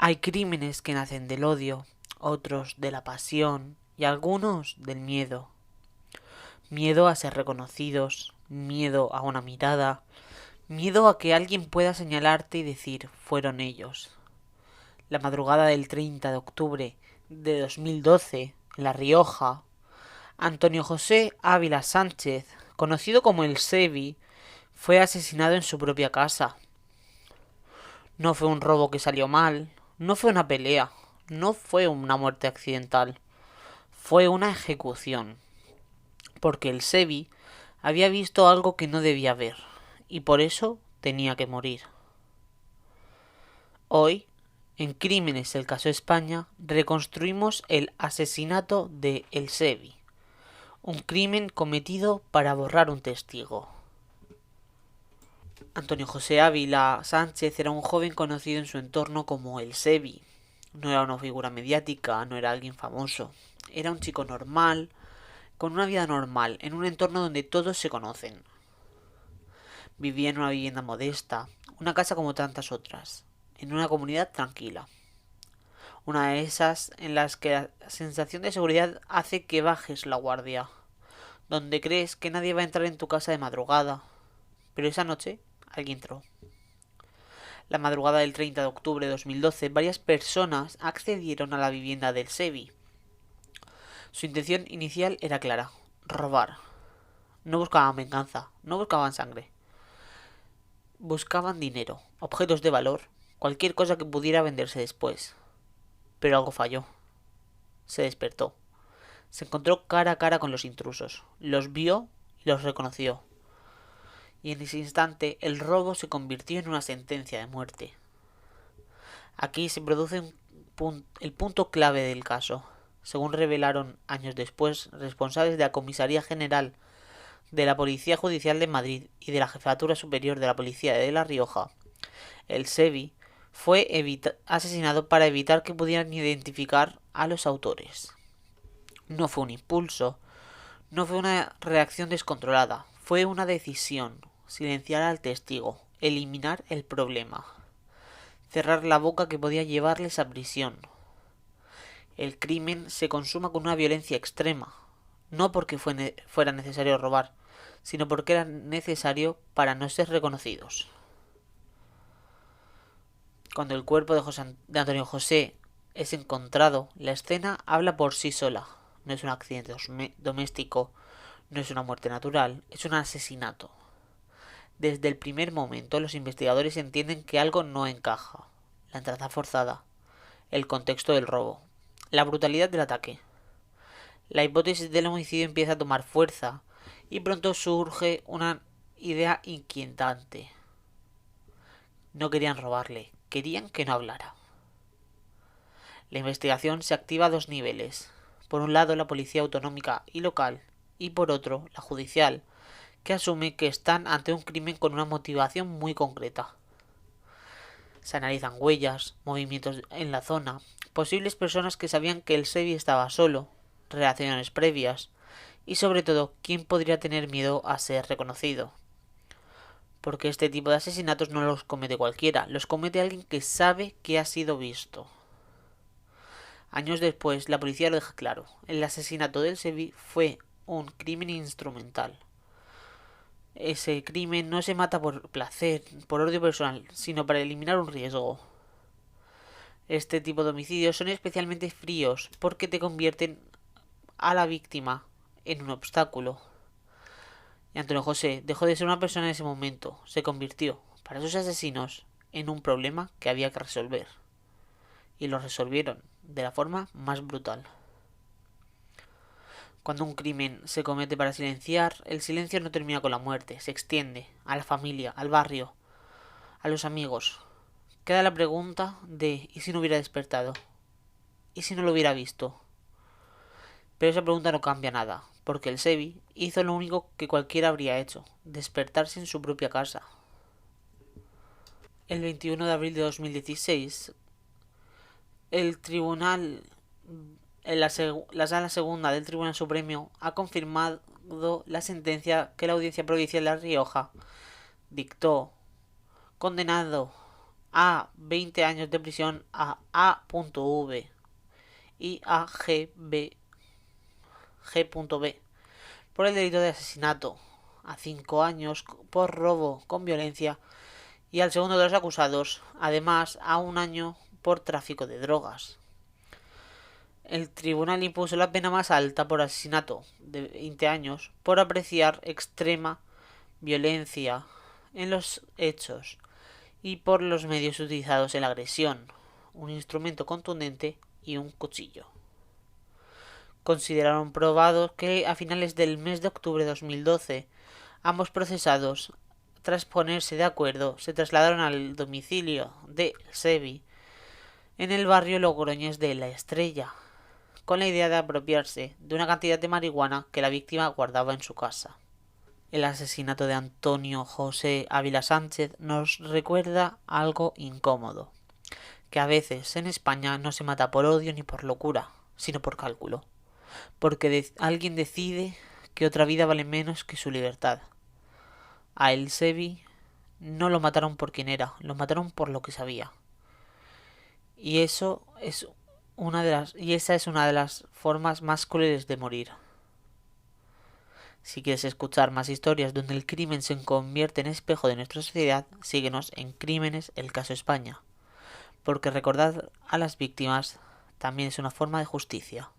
Hay crímenes que nacen del odio, otros de la pasión y algunos del miedo. Miedo a ser reconocidos, miedo a una mirada, miedo a que alguien pueda señalarte y decir fueron ellos. La madrugada del 30 de octubre de 2012, en La Rioja, Antonio José Ávila Sánchez, conocido como el Sebi, fue asesinado en su propia casa. No fue un robo que salió mal, no fue una pelea, no fue una muerte accidental, fue una ejecución. Porque el Sebi había visto algo que no debía ver, y por eso tenía que morir. Hoy, en Crímenes el caso España, reconstruimos el asesinato de El Sebi, un crimen cometido para borrar un testigo. Antonio José Ávila Sánchez era un joven conocido en su entorno como El Sebi. No era una figura mediática, no era alguien famoso. Era un chico normal, con una vida normal, en un entorno donde todos se conocen. Vivía en una vivienda modesta, una casa como tantas otras, en una comunidad tranquila. Una de esas en las que la sensación de seguridad hace que bajes la guardia, donde crees que nadie va a entrar en tu casa de madrugada. Pero esa noche alguien entró. La madrugada del 30 de octubre de 2012, varias personas accedieron a la vivienda del Sebi. Su intención inicial era clara: robar. No buscaban venganza, no buscaban sangre. Buscaban dinero, objetos de valor, cualquier cosa que pudiera venderse después. Pero algo falló. Se despertó. Se encontró cara a cara con los intrusos. Los vio y los reconoció. Y en ese instante el robo se convirtió en una sentencia de muerte. Aquí se produce el punto clave del caso. Según revelaron años después responsables de la Comisaría General de la Policía Judicial de Madrid y de la Jefatura Superior de la Policía de La Rioja, el Sebi fue asesinado para evitar que pudieran identificar a los autores. No fue un impulso, no fue una reacción descontrolada, fue una decisión: silenciar al testigo, eliminar el problema, cerrar la boca que podía llevarles a prisión. El crimen se consuma con una violencia extrema, no porque fuera necesario robar, sino porque era necesario para no ser reconocidos. Cuando el cuerpo de Antonio José es encontrado, la escena habla por sí sola. No es un accidente doméstico, no es una muerte natural, es un asesinato. Desde el primer momento los investigadores entienden que algo no encaja: la entrada forzada, el contexto del robo, la brutalidad del ataque. La hipótesis del homicidio empieza a tomar fuerza y pronto surge una idea inquietante. No querían robarle, querían que no hablara. La investigación se activa a dos niveles: por un lado la policía autonómica y local, y por otro la judicial, que asume que están ante un crimen con una motivación muy concreta. Se analizan huellas, movimientos en la zona, posibles personas que sabían que el Sebi estaba solo, reacciones previas y sobre todo quién podría tener miedo a ser reconocido. Porque este tipo de asesinatos no los comete cualquiera, los comete alguien que sabe que ha sido visto. Años después, la policía lo deja claro: el asesinato del Sebi fue un crimen instrumental. Ese crimen no se mata por placer, por odio personal, sino para eliminar un riesgo. Este tipo de homicidios son especialmente fríos porque te convierten a la víctima en un obstáculo. Y Antonio José dejó de ser una persona en ese momento, se convirtió, para esos asesinos, en un problema que había que resolver. Y lo resolvieron de la forma más brutal. Cuando un crimen se comete para silenciar, el silencio no termina con la muerte, se extiende a la familia, al barrio, a los amigos. Queda la pregunta de ¿y si no hubiera despertado? ¿Y si no lo hubiera visto? Pero esa pregunta no cambia nada, porque el Sebi hizo lo único que cualquiera habría hecho: despertarse en su propia casa. El 21 de abril de 2016, el tribunal, la sala segunda del Tribunal Supremo ha confirmado la sentencia que la Audiencia Provincial de La Rioja dictó, condenando a 20 años de prisión a A.V y a G.B por el delito de asesinato, a 5 años por robo con violencia y al segundo de los acusados, además, a 1 año por tráfico de drogas. El tribunal impuso la pena más alta por asesinato, de 20 años, por apreciar extrema violencia en los hechos y por los medios utilizados en la agresión, un instrumento contundente y un cuchillo. Consideraron probado que a finales del mes de octubre de 2012 ambos procesados, tras ponerse de acuerdo, se trasladaron al domicilio de Sevi en el barrio Logroñés de La Estrella, con la idea de apropiarse de una cantidad de marihuana que la víctima guardaba en su casa. El asesinato de Antonio José Ávila Sánchez nos recuerda algo incómodo, que a veces en España no se mata por odio ni por locura, sino por cálculo, porque alguien decide que otra vida vale menos que su libertad. A El Sevi no lo mataron por quien era, lo mataron por lo que sabía. Y esa es una de las formas más crueles de morir. Si quieres escuchar más historias donde el crimen se convierte en espejo de nuestra sociedad, síguenos en Crímenes, el caso España, porque recordar a las víctimas también es una forma de justicia.